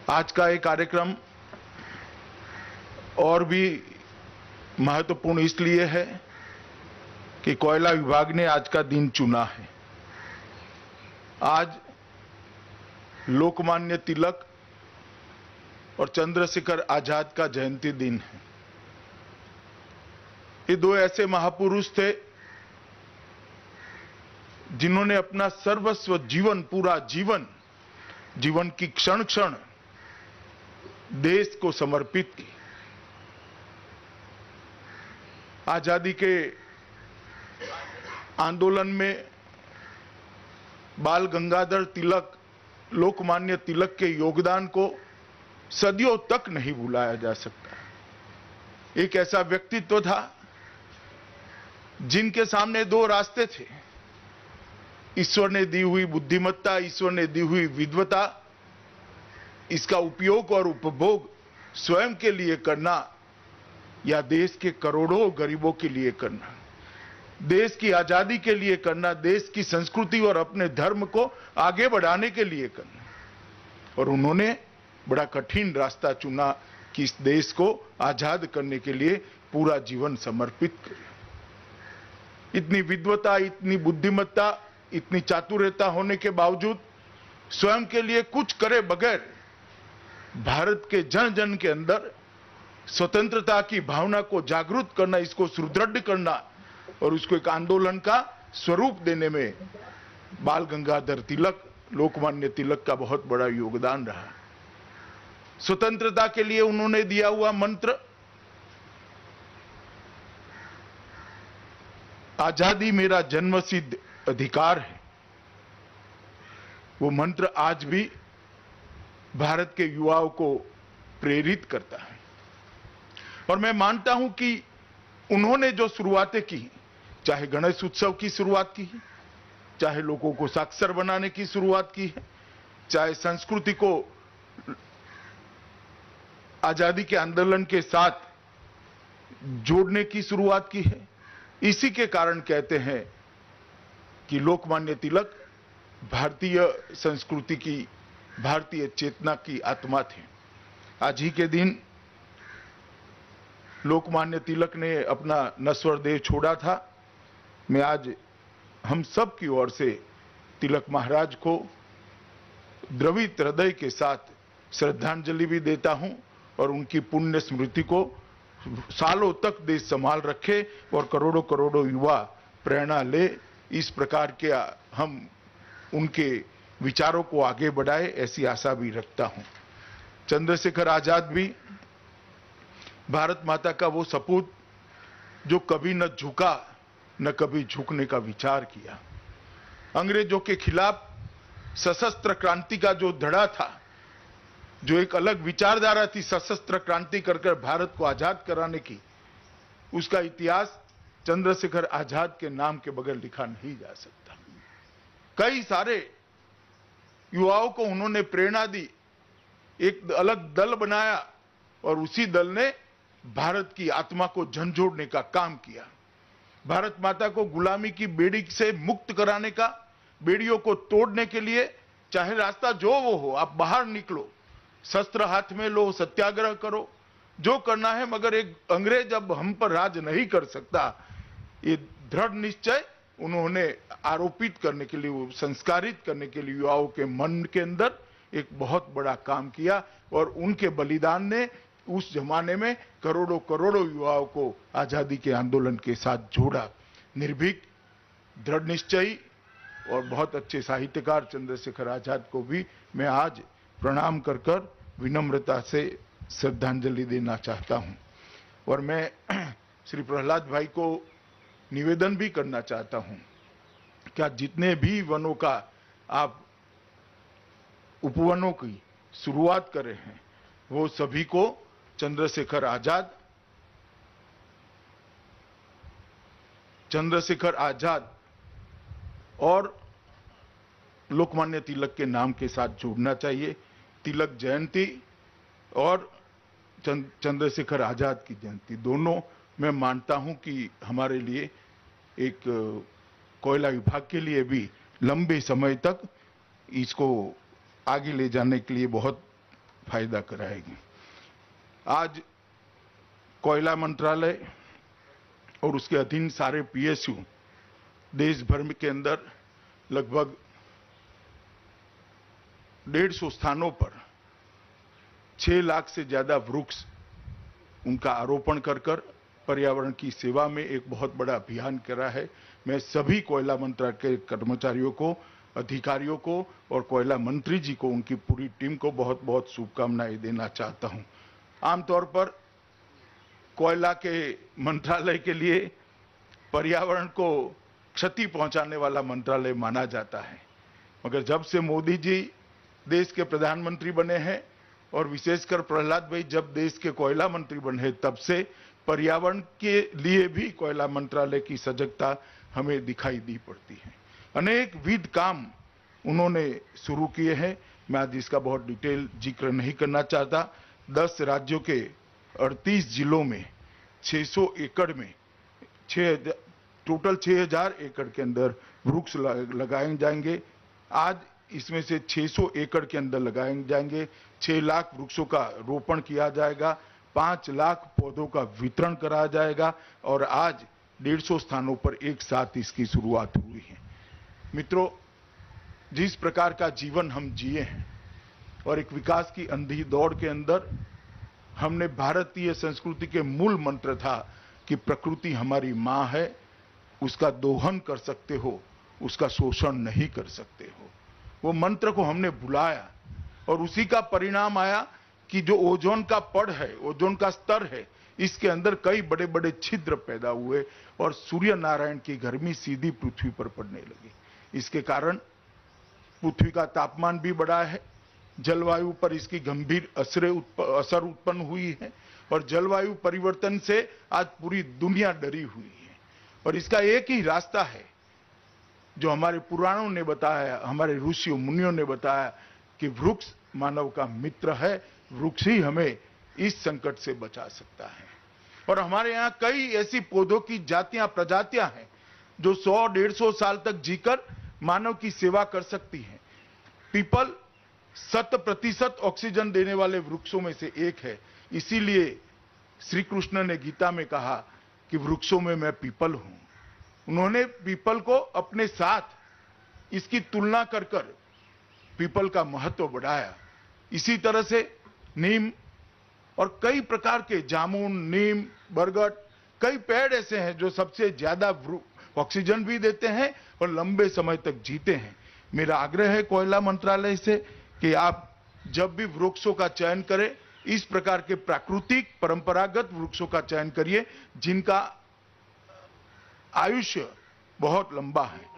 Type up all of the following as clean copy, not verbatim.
आज का ये कार्यक्रम और भी महत्वपूर्ण इसलिए है कि कोयला विभाग ने आज का दिन चुना है। आज लोकमान्य तिलक और चंद्रशेखर आजाद का जयंती दिन है। ये दो ऐसे महापुरुष थे जिन्होंने अपना सर्वस्व जीवन, पूरा जीवन की क्षण क्षण देश को समर्पित की। आजादी के आंदोलन में बाल गंगाधर तिलक, लोकमान्य तिलक के योगदान को सदियों तक नहीं भुलाया जा सकता। एक ऐसा व्यक्तित्व था जिनके सामने दो रास्ते थे, ईश्वर ने दी हुई बुद्धिमत्ता, ईश्वर ने दी हुई विद्वता, इसका उपयोग और उपभोग स्वयं के लिए करना या देश के करोड़ों गरीबों के लिए करना, देश की आजादी के लिए करना, देश की संस्कृति और अपने धर्म को आगे बढ़ाने के लिए करना। और उन्होंने बड़ा कठिन रास्ता चुना कि इस देश को आजाद करने के लिए पूरा जीवन समर्पित करें। इतनी विद्वता, इतनी बुद्धिमत्ता, इतनी चातुर्यता होने के बावजूद स्वयं के लिए कुछ करे बगैर भारत के जन जन के अंदर स्वतंत्रता की भावना को जागृत करना, इसको सुदृढ़ करना और उसको एक आंदोलन का स्वरूप देने में बाल गंगाधर तिलक, लोकमान्य तिलक का बहुत बड़ा योगदान रहा। स्वतंत्रता के लिए उन्होंने दिया हुआ मंत्र, आजादी मेरा जन्मसिद्ध अधिकार है, वो मंत्र आज भी भारत के युवाओं को प्रेरित करता है। और मैं मानता हूं कि उन्होंने जो शुरुआतें की, चाहे गणेश उत्सव की शुरुआत की है, चाहे लोगों को साक्षर बनाने की शुरुआत की है, चाहे संस्कृति को आजादी के आंदोलन के साथ जोड़ने की शुरुआत की है, इसी के कारण कहते हैं कि लोकमान्य तिलक भारतीय संस्कृति की, भारतीय चेतना की आत्मा थे। आज ही के दिन लोकमान्य तिलक ने अपना नश्वर देह छोड़ा था। मैं आज हम सब की ओर से तिलक महाराज को द्रवित हृदय के साथ श्रद्धांजलि भी देता हूं और उनकी पुण्य स्मृति को सालों तक देश संभाल रखे और करोड़ों करोड़ों युवा प्रेरणा ले, इस प्रकार के हम उनके विचारों को आगे बढ़ाए, ऐसी आशा भी रखता हूं। चंद्रशेखर आजाद भी भारत माता का वो सपूत जो कभी न झुका न कभी झुकने का विचार किया। अंग्रेजों के खिलाफ सशस्त्र क्रांति का जो धड़ा था, जो एक अलग विचारधारा थी सशस्त्र क्रांति कर भारत को आजाद कराने की, उसका इतिहास चंद्रशेखर आजाद के नाम के बगैर लिखा नहीं जा सकता। कई सारे युवाओं को उन्होंने प्रेरणा दी, एक अलग दल बनाया और उसी दल ने भारत की आत्मा को झंझोड़ने का काम किया। भारत माता को गुलामी की बेड़ी से मुक्त कराने का, बेड़ियों को तोड़ने के लिए चाहे रास्ता जो वो हो, आप बाहर निकलो, शस्त्र हाथ में लो, सत्याग्रह करो, जो करना है, मगर एक अंग्रेज अब हम पर राज नहीं कर सकता, ये दृढ़ निश्चय उन्होंने आरोपित करने के लिए, संस्कारित करने के लिए युवाओं के मन के अंदर एक बहुत बड़ा काम किया। और उनके बलिदान ने उस जमाने में करोड़ों करोड़ों युवाओं को आजादी के आंदोलन के साथ जोड़ा। निर्भीक, दृढ़ निश्चयी और बहुत अच्छे साहित्यकार चंद्रशेखर आजाद को भी मैं आज प्रणाम कर कर विनम्रता से श्रद्धांजलि देना चाहता हूं। और मैं श्री प्रहलाद भाई को निवेदन भी करना चाहता हूं कि आज जितने भी वनों का आप उपवनों की शुरुआत कर रहे हैं, वो सभी को चंद्रशेखर आजाद और लोकमान्य तिलक के नाम के साथ जोड़ना चाहिए। तिलक जयंती और चंद्रशेखर आजाद की जयंती, दोनों मैं मानता हूं कि हमारे लिए, एक कोयला विभाग के लिए भी लंबे समय तक इसको आगे ले जाने के लिए बहुत फायदा कराएगी। आज कोयला मंत्रालय और उसके अधीन सारे पीएसयू देश भर के अंदर लगभग 150 स्थानों पर 6 लाख से ज्यादा वृक्ष उनका आरोपण कर पर्यावरण की सेवा में एक बहुत बड़ा अभियान करा है। मैं सभी कोयला मंत्रालय के कर्मचारियों को, अधिकारियों को और कोयला मंत्री जी को, उनकी पूरी टीम को बहुत बहुत शुभकामनाएं देना चाहता हूं। आमतौर पर कोयला के मंत्रालय के लिए पर्यावरण को क्षति पहुंचाने वाला मंत्रालय माना जाता है, मगर जब से मोदी जी देश के प्रधानमंत्री बने हैं और विशेषकर प्रहलाद भाई जब देश के कोयला मंत्री बने, तब से पर्यावरण के लिए भी कोयला मंत्रालय की सजगता हमें दिखाई दी पड़ती है। अनेक विध काम उन्होंने शुरू किए हैं। मैं आज इसका बहुत डिटेल जिक्र नहीं करना चाहता। 10 राज्यों के 38 जिलों में 600 एकड़ में टोटल 6000 एकड़ के अंदर वृक्ष लगाए जाएंगे। आज इसमें से 600 एकड़ के अंदर लगाए जाएंगे। 6 लाख वृक्षों का रोपण किया जाएगा, 5 लाख पौधों का वितरण कराया जाएगा और आज 150 स्थानों पर एक साथ इसकी शुरुआत हुई है। मित्रों, जिस प्रकार का जीवन हम जिए हैं और एक विकास की अंधी दौड़ के अंदर हमने भारतीय संस्कृति के मूल मंत्र था कि प्रकृति हमारी मां है, उसका दोहन कर सकते हो, उसका शोषण नहीं कर सकते हो। वो मंत्र को हमने भुलाया और उसी का परिणाम आया कि जो ओजोन का पड़ है, ओजोन का स्तर है, इसके अंदर कई बड़े बड़े छिद्र पैदा हुए और सूर्य नारायण की गर्मी सीधी पृथ्वी पर पड़ने लगी। इसके कारण पृथ्वी का तापमान भी बढ़ा है, जलवायु पर इसकी गंभीर असर उत्पन्न हुई है और जलवायु परिवर्तन से आज पूरी दुनिया डरी हुई है। और इसका एक ही रास्ता है जो हमारे पुराणों ने बताया, हमारे ऋषियों मुनियों ने बताया कि वृक्ष मानव का मित्र है, वृक्ष ही हमें इस संकट से बचा सकता है। और हमारे यहाँ कई ऐसी पौधों की जातियां, प्रजातियां हैं जो 100-150 साल तक जीकर मानव की सेवा कर सकती हैं। पीपल 100% ऑक्सीजन देने वाले वृक्षों में से एक है। इसीलिए श्री कृष्ण ने गीता में कहा कि वृक्षों में मैं पीपल हूं। उन्होंने पीपल को अपने साथ इसकी तुलना कर पीपल का महत्व बढ़ाया। इसी तरह से नीम और कई प्रकार के जामुन, नीम, बरगद, कई पेड़ ऐसे हैं जो सबसे ज्यादा ऑक्सीजन भी देते हैं और लंबे समय तक जीते हैं। मेरा आग्रह है कोयला मंत्रालय से कि आप जब भी वृक्षों का चयन करें, इस प्रकार के प्राकृतिक परंपरागत वृक्षों का चयन करिए जिनका आयुष्य बहुत लंबा है।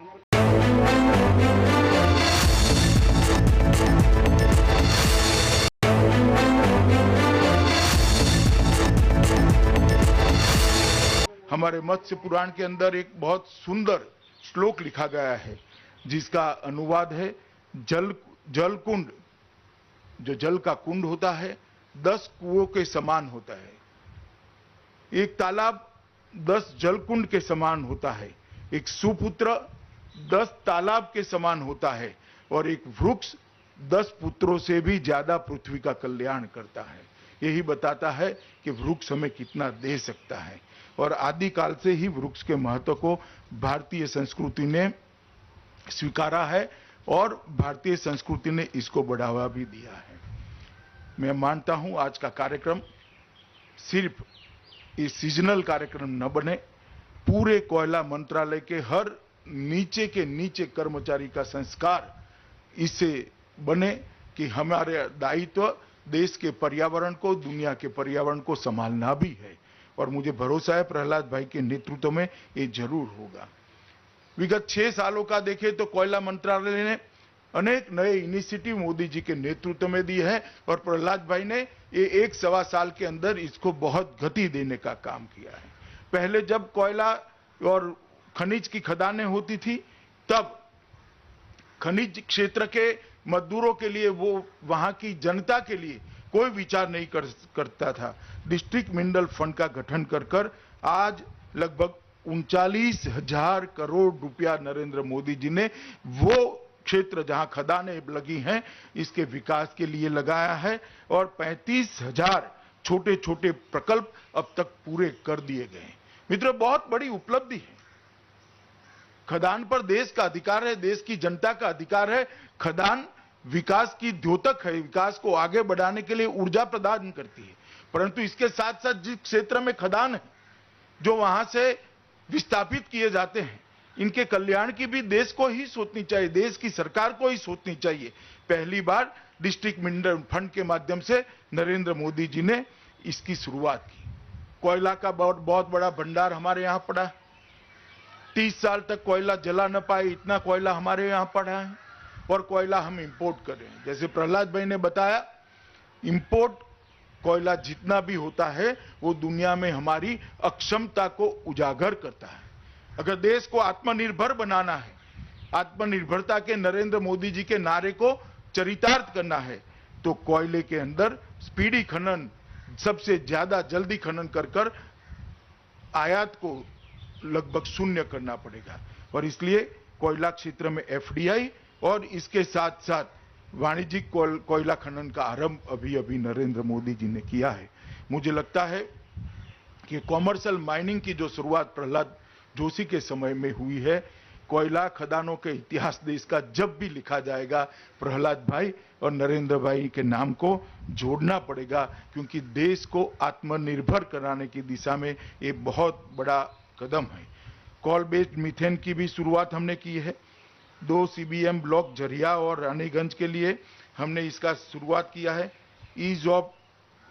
हमारे मत्स्य पुराण के अंदर एक बहुत सुंदर श्लोक लिखा गया है जिसका अनुवाद है, जल कुंड, जो जल का कुंड होता है 10 कुओं के समान होता है। एक तालाब 10 जलकुंड के समान होता है, एक सुपुत्र 10 तालाब के समान होता है और एक वृक्ष 10 पुत्रों से भी ज्यादा पृथ्वी का कल्याण करता है। यही बताता है कि वृक्ष हमें कितना दे सकता है। और आदिकाल से ही वृक्ष के महत्व को भारतीय संस्कृति ने स्वीकारा है और भारतीय संस्कृति ने इसको बढ़ावा भी दिया है। मैं मानता हूं आज का कार्यक्रम सिर्फ ये सीजनल कार्यक्रम न बने, पूरे कोयला मंत्रालय के हर नीचे के नीचे कर्मचारी का संस्कार इससे बने कि हमारे दायित्व देश के पर्यावरण को, दुनिया के पर्यावरण को संभालना भी है। और मुझे भरोसा है प्रहलाद भाई के नेतृत्व में ये जरूर होगा। विगत 6 सालों का देखें तो कोयला मंत्रालय ने अनेक नए इनिशिएटिव मोदी जी के नेतृत्व में दी है और प्रहलाद भाई ने ये 1-1.25 साल के अंदर इसको बहुत गति देने का काम किया है। पहले जब कोयला और खनिज की खदानें होती थी तब खनिज क्षेत्र के मजदूरों के लिए, वो वहां की जनता के लिए कोई विचार नहीं करता था। डिस्ट्रिक्ट मिनरल फंड का गठन कर आज लगभग 39,000 करोड़ रुपया नरेंद्र मोदी जी ने वो क्षेत्र जहां खदानें लगी हैं इसके विकास के लिए लगाया है और 35,000 छोटे छोटे प्रकल्प अब तक पूरे कर दिए गए हैं। मित्रों, बहुत बड़ी उपलब्धि है। खदान पर देश का अधिकार है, देश की जनता का अधिकार है। खदान विकास की द्योतक है, विकास को आगे बढ़ाने के लिए ऊर्जा प्रदान करती है। परंतु इसके साथ साथ जिस क्षेत्र में खदान है, जो वहां से विस्थापित किए जाते हैं, इनके कल्याण की भी देश को ही सोचनी चाहिए, देश की सरकार को ही सोचनी चाहिए। पहली बार डिस्ट्रिक्ट मिनरल फंड के माध्यम से नरेंद्र मोदी जी ने इसकी शुरुआत की। कोयला का बहुत बड़ा भंडार हमारे यहां पड़ा, 30 साल तक कोयला जला न पाए, इतना कोयला हमारे यहां पड़ा है और कोयला हम इंपोर्ट कर रहे हैं। जैसे प्रहलाद भाई ने बताया, इंपोर्ट कोयला जितना भी होता है वो दुनिया में हमारी अक्षमता को उजागर करता है। अगर देश को आत्मनिर्भर बनाना है, आत्मनिर्भरता के नरेंद्र मोदी जी के नारे को चरितार्थ करना है, तो कोयले के अंदर स्पीडी खनन, सबसे ज्यादा जल्दी खनन कर आयात को लगभग शून्य करना पड़ेगा। और इसलिए कोयला क्षेत्र में एफडीआई और इसके साथ साथ वाणिज्यिक कोयला खनन का आरंभ अभी नरेंद्र मोदी जी ने किया है। मुझे लगता है कि कॉमर्शियल माइनिंग की जो शुरुआत प्रहलाद जोशी के समय में हुई है, कोयला खदानों के इतिहास देश का जब भी लिखा जाएगा, प्रहलाद भाई और नरेंद्र भाई के नाम को जोड़ना पड़ेगा, क्योंकि देश को आत्मनिर्भर कराने की दिशा में ये बहुत बड़ा कदम है। कोल बेस्ड मीथेन की भी शुरुआत हमने की है। 2 CBM ब्लॉक झरिया और रानीगंज के लिए हमने इसका शुरुआत किया है। ईज ऑफ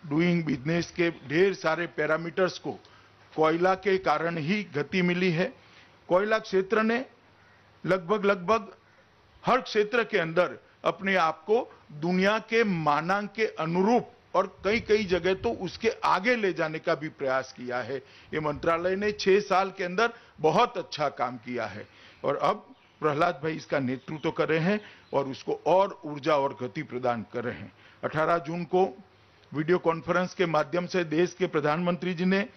डूइंग बिजनेस के ढेर सारे पैरामीटर्स को कोयला के कारण ही गति मिली है। कोयला क्षेत्र ने लगभग हर क्षेत्र के अंदर अपने आप को दुनिया के मानक के अनुरूप और कई जगह तो उसके आगे ले जाने का भी प्रयास किया है। ये मंत्रालय ने 6 साल के अंदर बहुत अच्छा काम किया है और अब प्रहलाद भाई इसका नेतृत्व कर रहे हैं और उसको और ऊर्जा और गति प्रदान कर रहे हैं। 18 जून को वीडियो कॉन्फ्रेंस के माध्यम से देश के प्रधानमंत्री जी ने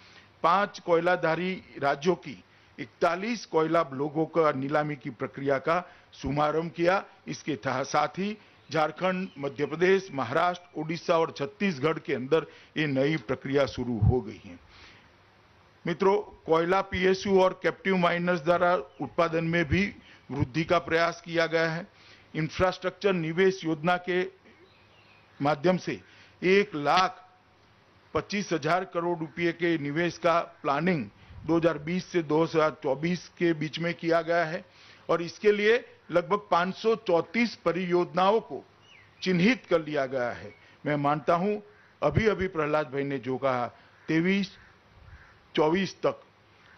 5 कोयलाधारी राज्यों की 41 कोयला ब्लॉकों का नीलामी की प्रक्रिया का शुभारंभ किया। इसके साथ ही झारखंड, मध्य प्रदेश, महाराष्ट्र, उड़ीसा और छत्तीसगढ़ के अंदर ये नई प्रक्रिया शुरू हो गई है। मित्रों, कोयला PSU और कैप्टिव माइनर्स द्वारा उत्पादन में भी वृद्धि का प्रयास किया गया है। इंफ्रास्ट्रक्चर निवेश योजना के माध्यम से 1,25,000 करोड़ रुपए के निवेश का प्लानिंग 2020 से 2024 के बीच में किया गया है और इसके लिए लगभग 534 परियोजनाओं को चिन्हित कर लिया गया है। मैं मानता हूं अभी प्रहलाद भाई ने जो कहा, 23-24 तक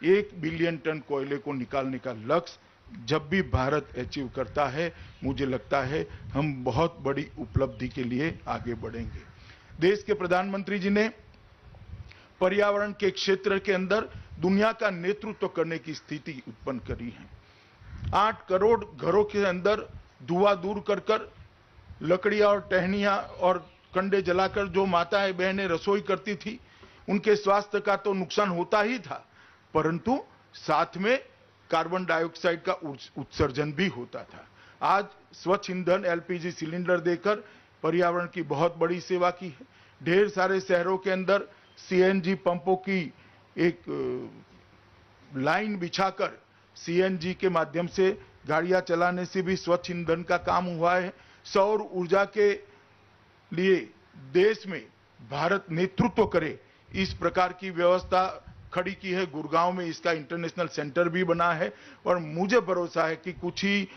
1 बिलियन टन कोयले को निकालने का लक्ष्य जब भी भारत अचीव करता है, मुझे लगता है हम बहुत बड़ी उपलब्धि के लिए आगे बढ़ेंगे। देश के प्रधानमंत्री जी ने पर्यावरण के क्षेत्र के अंदर दुनिया का नेतृत्व करने की स्थिति उत्पन्न करी है। 8 करोड़ घरों के अंदर धुआं दूर कर लकड़ियां और टहनियां और कंडे जलाकर जो माताएं बहनें रसोई करती थी, उनके स्वास्थ्य का तो नुकसान होता ही था, परंतु साथ में कार्बन डाइऑक्साइड का उत्सर्जन भी होता था। आज स्वच्छ ईंधन LPG सिलेंडर देकर पर्यावरण की बहुत बड़ी सेवा की है। ढेर सारे शहरों के अंदर CNG पंपों की एक लाइन बिछाकर CNG के माध्यम से गाड़ियां चलाने से भी स्वच्छ ईंधन का काम हुआ है। सौर ऊर्जा के लिए देश में भारत नेतृत्व करे, इस प्रकार की व्यवस्था खड़ी की है। गुड़गांव में इसका इंटरनेशनल सेंटर भी बना है और मुझे भरोसा है कि कुछ ही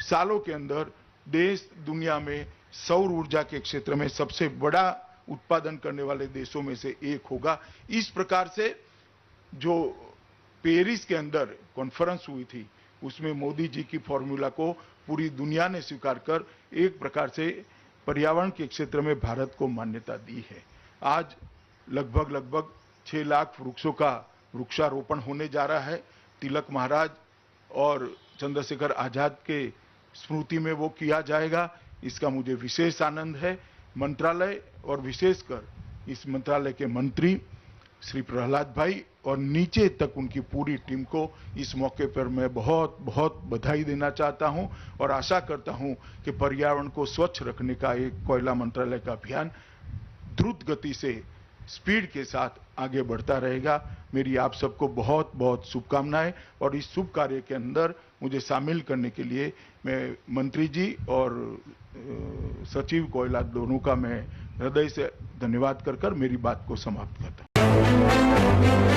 सालों के अंदर देश दुनिया में सौर ऊर्जा के क्षेत्र में सबसे बड़ा उत्पादन करने वाले देशों में से एक होगा। इस प्रकार से जो पेरिस के अंदर कॉन्फ्रेंस हुई थी, उसमें मोदी जी की फॉर्मूला को पूरी दुनिया ने स्वीकार कर एक प्रकार से पर्यावरण के क्षेत्र में भारत को मान्यता दी है। आज लगभग 6 लाख वृक्षों का वृक्षारोपण होने जा रहा है। तिलक महाराज और चंद्रशेखर आजाद के स्मृति में वो किया जाएगा। इसका मुझे विशेष आनंद है। मंत्रालय और विशेषकर इस मंत्रालय के मंत्री श्री प्रहलाद भाई और नीचे तक उनकी पूरी टीम को इस मौके पर मैं बहुत बहुत बधाई देना चाहता हूं और आशा करता हूं कि पर्यावरण को स्वच्छ रखने का एक कोयला मंत्रालय का अभियान द्रुत गति से स्पीड के साथ आगे बढ़ता रहेगा। मेरी आप सबको बहुत बहुत शुभकामनाएं और इस शुभ कार्य के अंदर मुझे शामिल करने के लिए मैं मंत्री जी और सचिव कोयला दोनों का मैं हृदय से धन्यवाद कर मेरी बात को समाप्त करता हूं।